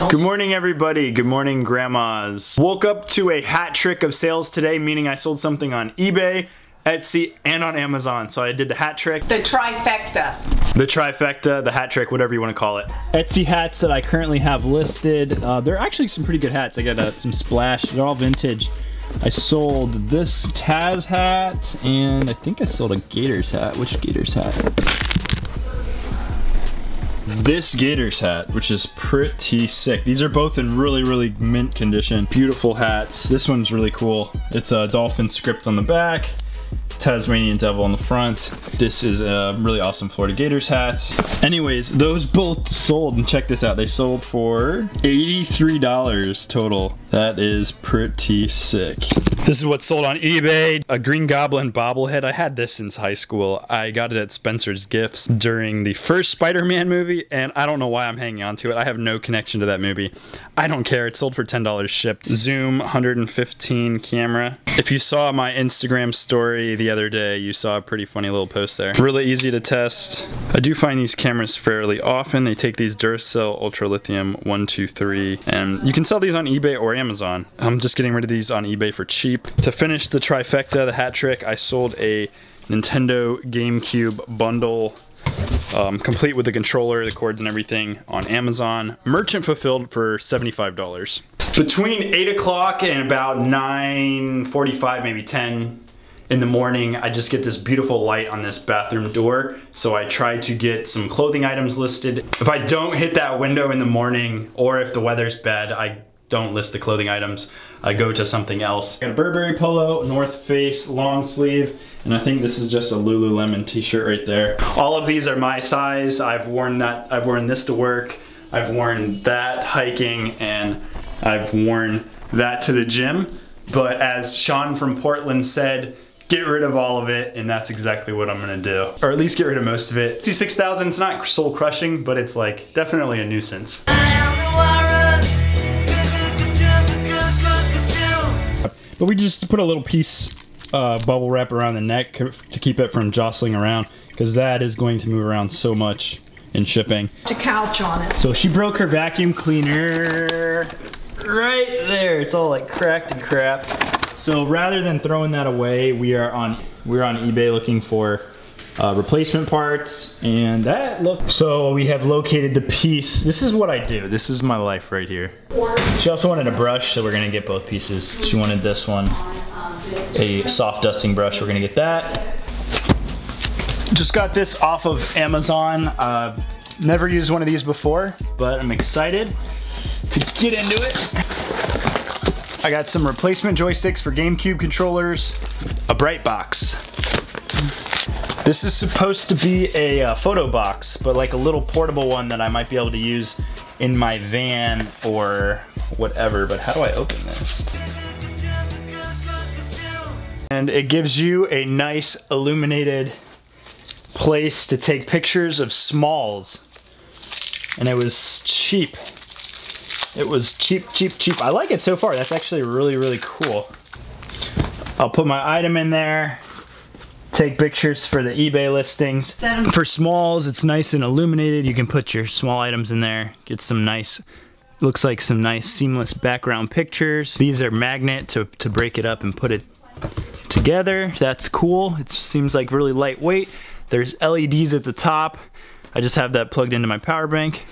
Good morning, everybody. Good morning, grandmas. Woke up to a hat trick of sales today, meaning I sold something on eBay, Etsy, and on Amazon. So I did the hat trick. The trifecta. The trifecta, the hat trick, whatever you want to call it. Etsy hats that I currently have listed. They're actually some pretty good hats. I got some Splash. They're all vintage. I sold this Taz hat, and I think I sold a Gators hat. Which Gators hat? This Gators hat, which is pretty sick. These are both in really mint condition. Beautiful hats. This one's really cool. It's a dolphin script on the back, Tasmanian devil on the front. This is a really awesome Florida Gators hat. Anyways, those both sold, and check this out. They sold for $83 total. That is pretty sick. This is what sold on eBay. A green Goblin bobblehead. I had this since high school. I got it at Spencer's Gifts during the first Spider-Man movie, and I don't know why I'm hanging on to it. I have no connection to that movie. I don't care. It sold for $10 shipped. Zoom 115 camera. If you saw my Instagram story the other day, you saw a pretty funny little post there. Really easy to test. I do find these cameras fairly often. They take these Duracell Ultra Lithium 123, and you can sell these on eBay or Amazon. I'm just getting rid of these on eBay for cheap. To finish the trifecta, the hat trick, I sold a Nintendo GameCube bundle, complete with the controller, the cords and everything, on Amazon. Merchant fulfilled for $75. Between 8 o'clock and about 9:45, maybe 10 in the morning, I just get this beautiful light on this bathroom door. So I try to get some clothing items listed. If I don't hit that window in the morning, or if the weather's bad, I don't list the clothing items. I go to something else. Got a Burberry polo, North Face long sleeve, and I think this is just a Lululemon t-shirt right there. All of these are my size. I've worn this to work. I've worn that hiking, and I've worn that to the gym. But as Sean from Portland said, get rid of all of it, and that's exactly what I'm gonna do. Or at least get id of most of it. 66,000, it's not soul crushing, but it's like definitely a nuisance. But we just put a little piece bubble wrap around the neck to keep it from jostling around, because that is going to move around so much in shipping. To couch on it. So she broke her vacuum cleaner right there. It's all like cracked and crap. So rather than throwing that away, we're on eBay looking for replacement parts, and that look. So we have located the piece. This is what I do. This is my life right here. She also wanted a brush, so we're gonna get both pieces. She wanted this one, a soft dusting brush. We're gonna get that. Just got this off of Amazon. Never used one of these before, but I'm excited to get into it. I got some replacement joysticks for GameCube controllers, a bright box. This is supposed to be a photo box, but like a little portable one that I might be able to use in my van or whatever, but how do I open this? And it gives you a nice illuminated place to take pictures of smalls. And it was cheap. It was cheap. I like it so far. That's actually really cool. I'll put my item in there. Take pictures for the eBay listings. For smalls, it's nice and illuminated. You can put your small items in there. Get some nice, looks like some nice seamless background pictures. These are magnet to break it up and put it together. That's cool. It seems like really lightweight. There's LEDs at the top. I just have that plugged into my power bank.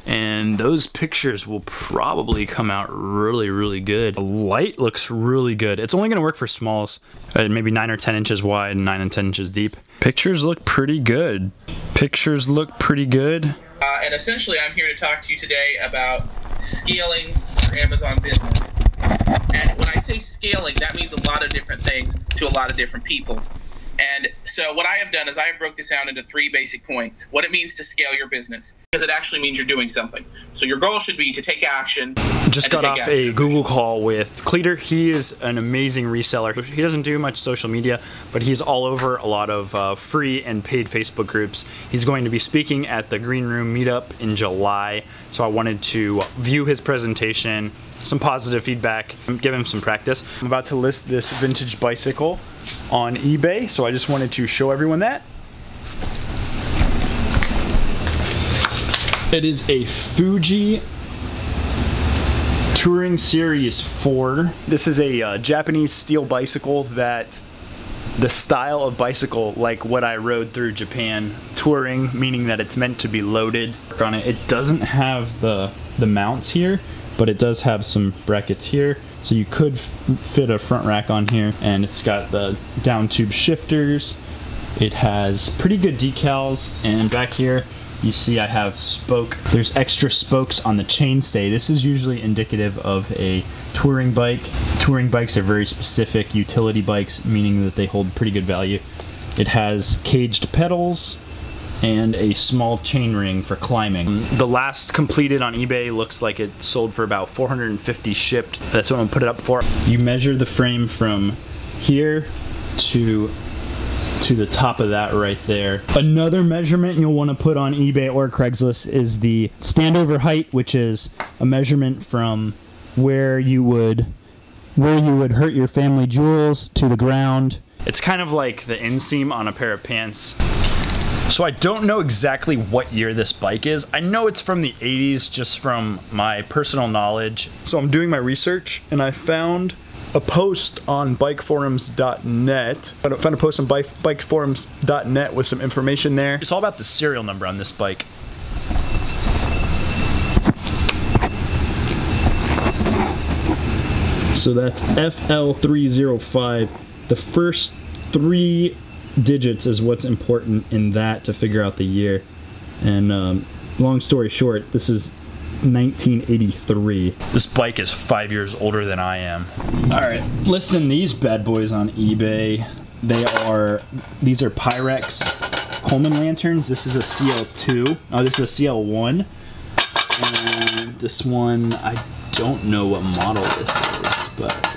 And those pictures will probably come out really good. The light looks really good. It's only gonna work for smalls, maybe 9 or 10 inches wide and 9 and 10 inches deep. Pictures look pretty good. Pictures look pretty good. And essentially I'm here to talk to you today about scaling your Amazon business. And when I say scaling, that means a lot of different things to a lot of different people. And so what I have done is I have broke this down into 3 basic points. What it means to scale your business, because it actually means you're doing something. So your goal should be to take action. Just got off a Google call with Cleater. He is an amazing reseller. He doesn't do much social media, but he's all over a lot of free and paid Facebook groups. He's going to be speaking at the Green Room meetup in July. So I wanted to view his presentation, some positive feedback, give him some practice. I'm about to list this vintage bicycle on eBay, so I just wanted to show everyone that. It is a Fuji Touring Series 4. This is a Japanese steel bicycle that the style of bicycle, like what I rode through Japan. Touring, meaning that it's meant to be loaded. On it, it doesn't have the mounts here, but it does have some brackets here. So you could fit a front rack on here, and it's got the down tube shifters. It has pretty good decals, and back here you see I have spoke. There's extra spokes on the chainstay. This is usually indicative of a touring bike. Touring bikes are very specific utility bikes, meaning that they hold pretty good value. It has caged pedals and a small chain ring for climbing. The last completed on eBay looks like it sold for about 450 shipped. That's what I'm gonna put it up for. You measure the frame from here to the top of that right there. Another measurement you'll want to put on eBay or Craigslist is the standover height, which is a measurement from where you would hurt your family jewels to the ground. It's kind of like the inseam on a pair of pants. So I don't know exactly what year this bike is. I know it's from the 80s just from my personal knowledge. So I'm doing my research and I found a post on bikeforums.net. I found a post on bikeforums.net with some information there. It's all about the serial number on this bike. So that's FL305. The first 3 digits is what's important in that to figure out the year. And long story short, this is 1983. This bike is 5 years older than I am. All right, listing these bad boys on eBay. These are Pyrex Coleman lanterns. This is a CL2. Oh, this is a CL1. And this one, I don't know what model this is, but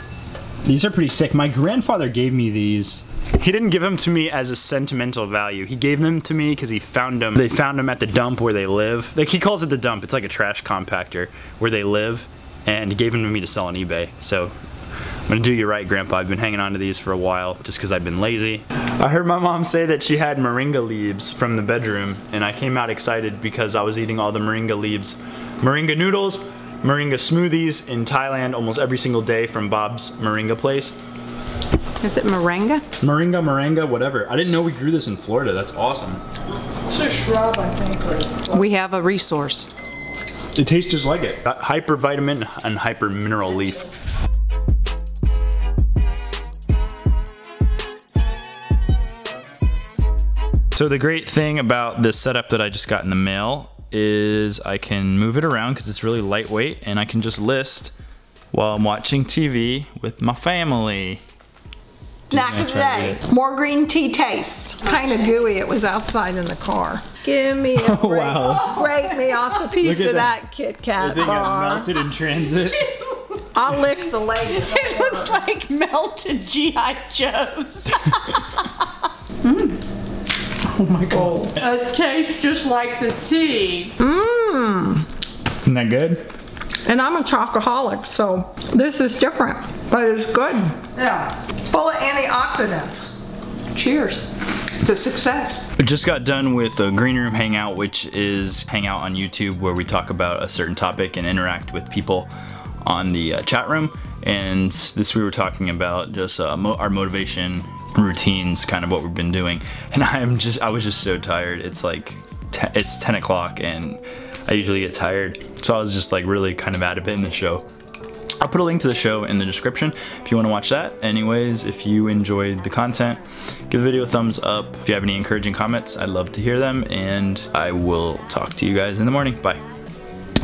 these are pretty sick. My grandfather gave me these. He didn't give them to me as a sentimental value. He gave them to me because he found them. They found them at the dump where they live. Like, he calls it the dump. It's like a trash compactor where they live, and he gave them to me to sell on eBay. So I'm gonna do you right, Grandpa. I've been hanging on to these for a while just because I've been lazy. I heard my mom say that she had moringa leaves from the bedroom, and I came out excited because I was eating all the moringa leaves. Moringa noodles, moringa smoothies in Thailand almost every single day from Bob's Moringa place. Is it moringa? Moringa, whatever. I didn't know we grew this in Florida. That's awesome. It's a shrub, I think. We have a resource. It tastes just like it. Hyper vitamin and hyper mineral leaf. So the great thing about this setup that I just got in the mail is I can move it around because it's really lightweight, and I can just list while I'm watching TV with my family. Snack of the day. More green tea taste. Kind of gooey. It was outside in the car. Give me a break. Wow. Break me off a piece of that Kit Kat The thing got bar. melted in transit. I'll lick the leg. It looks like melted G.I. Joes. Oh my God. It tastes just like the tea. Mmm. Isn't that good? And I'm a chocoholic, so this is different, but it's good. Yeah. Full of antioxidants. Cheers to success. I just got done with a green room hangout, which is hangout on YouTube where we talk about a certain topic and interact with people on the chat room. And this we were talking about just our motivation routines, kind of what we've been doing. And I was just so tired. It's like it's 10 o'clock and I usually get tired. So I was just like really kind of out of it in the show. I'll put a link to the show in the description if you want to watch that. Anyways, if you enjoyed the content, give the video a thumbs up. If you have any encouraging comments, I'd love to hear them, and I will talk to you guys in the morning. Bye.